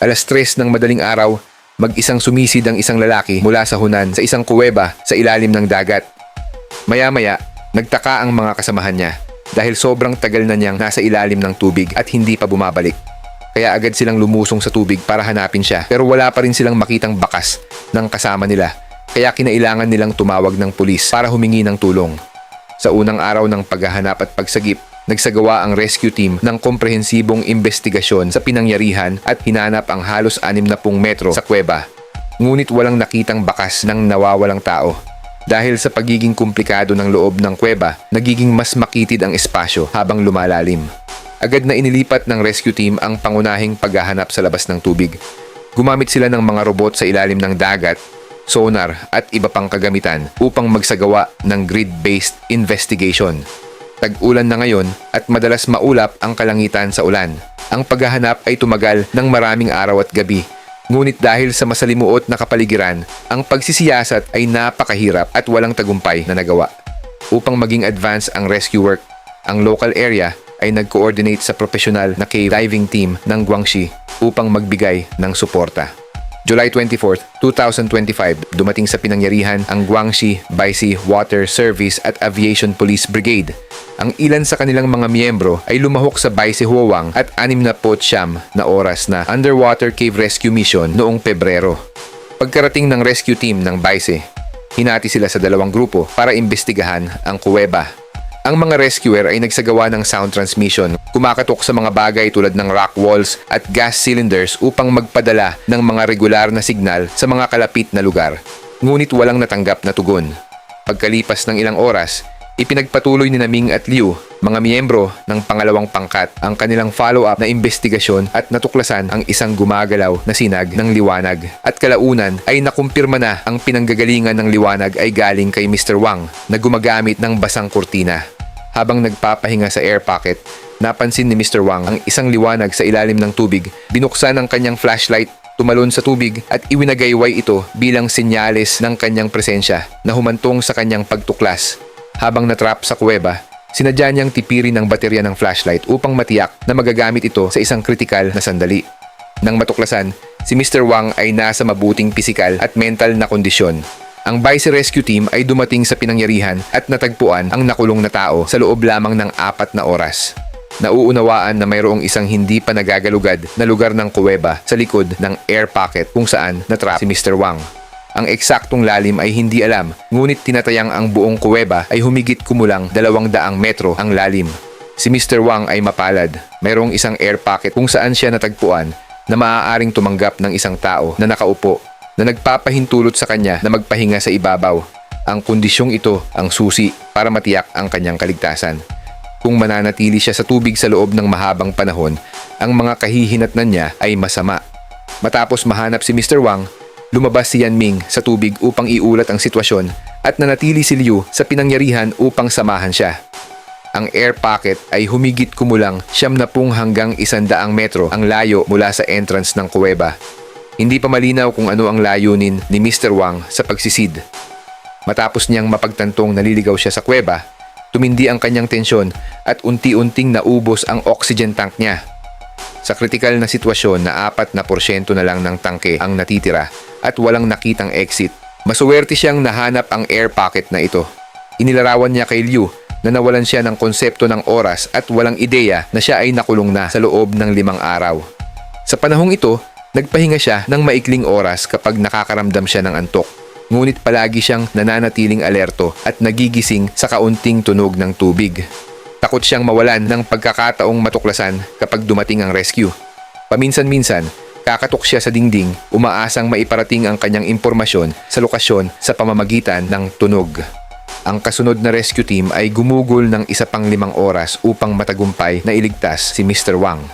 3:00 ng madaling araw, mag-isang sumisid ang isang lalaki mula sa Hunan sa isang kuweba sa ilalim ng dagat. Maya-maya, nagtaka ang mga kasamahan niya dahil sobrang tagal na niyang nasa ilalim ng tubig at hindi pa bumabalik. Kaya agad silang lumusong sa tubig para hanapin siya, pero wala pa rin silang makitang bakas ng kasama nila. Kaya kinailangan nilang tumawag ng pulis para humingi ng tulong. Sa unang araw ng paghahanap at pagsagip, nagsagawa ang rescue team ng komprehensibong investigasyon sa pinangyarihan at hinanap ang halos 60 metro sa kuweba. Ngunit walang nakitang bakas ng nawawalang tao. Dahil sa pagiging komplikado ng loob ng kuweba, nagiging mas makitid ang espasyo habang lumalalim. Agad na inilipat ng rescue team ang pangunahing paghahanap sa labas ng tubig. Gumamit sila ng mga robot sa ilalim ng dagat, sonar at iba pang kagamitan upang magsagawa ng grid-based investigation. Tag-ulan na ngayon at madalas maulap ang kalangitan sa ulan. Ang paghahanap ay tumagal ng maraming araw at gabi. Ngunit dahil sa masalimuot na kapaligiran, ang pagsisiyasat ay napakahirap at walang tagumpay na nagawa. Upang maging advance ang rescue work, ang local area ay nag-coordinate sa profesional na cave diving team ng Guangxi upang magbigay ng suporta. July 24, 2025, dumating sa pinangyarihan ang Guangxi Baisi Water Service at Aviation Police Brigade. Ang ilan sa kanilang mga miyembro ay lumahok sa Baisi Huawang at 69 na oras na underwater cave rescue mission noong Pebrero. Pagkarating ng rescue team ng Baisi, hinati sila sa dalawang grupo para imbestigahan ang kuweba. Ang mga rescuer ay nagsagawa ng sound transmission, kumakatok sa mga bagay tulad ng rock walls at gas cylinders upang magpadala ng mga regular na signal sa mga kalapit na lugar. Ngunit walang natanggap na tugon. Pagkalipas ng ilang oras, ipinagpatuloy ni Ming at Liu, mga miyembro ng pangalawang pangkat, ang kanilang follow-up na investigasyon at natuklasan ang isang gumagalaw na sinag ng liwanag. At kalaunan ay nakumpirma na ang pinanggagalingan ng liwanag ay galing kay Mr. Wang na gumagamit ng basang kurtina. Habang nagpapahinga sa air pocket, napansin ni Mr. Wang ang isang liwanag sa ilalim ng tubig. Binuksan ang kanyang flashlight, tumalon sa tubig at iwinagayway ito bilang senyales ng kanyang presensya na humantong sa kanyang pagtuklas. Habang natrap sa kuweba, sinadya niyang tipirin ang baterya ng flashlight upang matiyak na magagamit ito sa isang kritikal na sandali. Nang matuklasan, si Mr. Wang ay nasa mabuting pisikal at mental na kondisyon. Ang Baisi Rescue Team ay dumating sa pinangyarihan at natagpuan ang nakulong na tao sa loob lamang ng 4 na oras. Nauunawaan na mayroong isang hindi pa nagagalugad na lugar ng kuweba sa likod ng air pocket kung saan natrap si Mr. Wang. Ang eksaktong lalim ay hindi alam, ngunit tinatayang ang buong kuweba ay humigit kumulang 200 metro ang lalim. Si Mr. Wang ay mapalad. Mayroong isang air pocket kung saan siya natagpuan na maaaring tumanggap ng isang tao na nakaupo na nagpapahintulot sa kanya na magpahinga sa ibabaw. Ang kondisyong ito ang susi para matiyak ang kanyang kaligtasan. Kung mananatili siya sa tubig sa loob ng mahabang panahon, ang mga kahihinatnan niya ay masama. Matapos mahanap si Mr. Wang, lumabas si Ming sa tubig upang iulat ang sitwasyon at nanatili si Liu sa pinangyarihan upang samahan siya. Ang air pocket ay humigit kumulang 70 hanggang 100 metro ang layo mula sa entrance ng kuweba. Hindi pa malinaw kung ano ang layunin ni Mr. Wang sa pagsisid. Matapos niyang mapagtantong naliligaw siya sa kuweba, tumindi ang kanyang tensyon at unti-unting naubos ang oxygen tank niya. Sa kritikal na sitwasyon na 4% na lang ng tangke ang natitira at walang nakitang exit, masuwerte siyang nahanap ang air pocket na ito. Inilarawan niya kay Liu na nawalan siya ng konsepto ng oras at walang ideya na siya ay nakulong na sa loob ng 5 araw. Sa panahong ito, nagpahinga siya ng maikling oras kapag nakakaramdam siya ng antok. Ngunit palagi siyang nananatiling alerto at nagigising sa kaunting tunog ng tubig. Takot siyang mawalan ng pagkakataong matuklasan kapag dumating ang rescue. Paminsan-minsan, kakatok siya sa dingding, umaasang maiparating ang kanyang impormasyon sa lokasyon sa pamamagitan ng tunog. Ang kasunod na rescue team ay gumugol ng 1 pang 5 oras upang matagumpay na iligtas si Mr. Wang.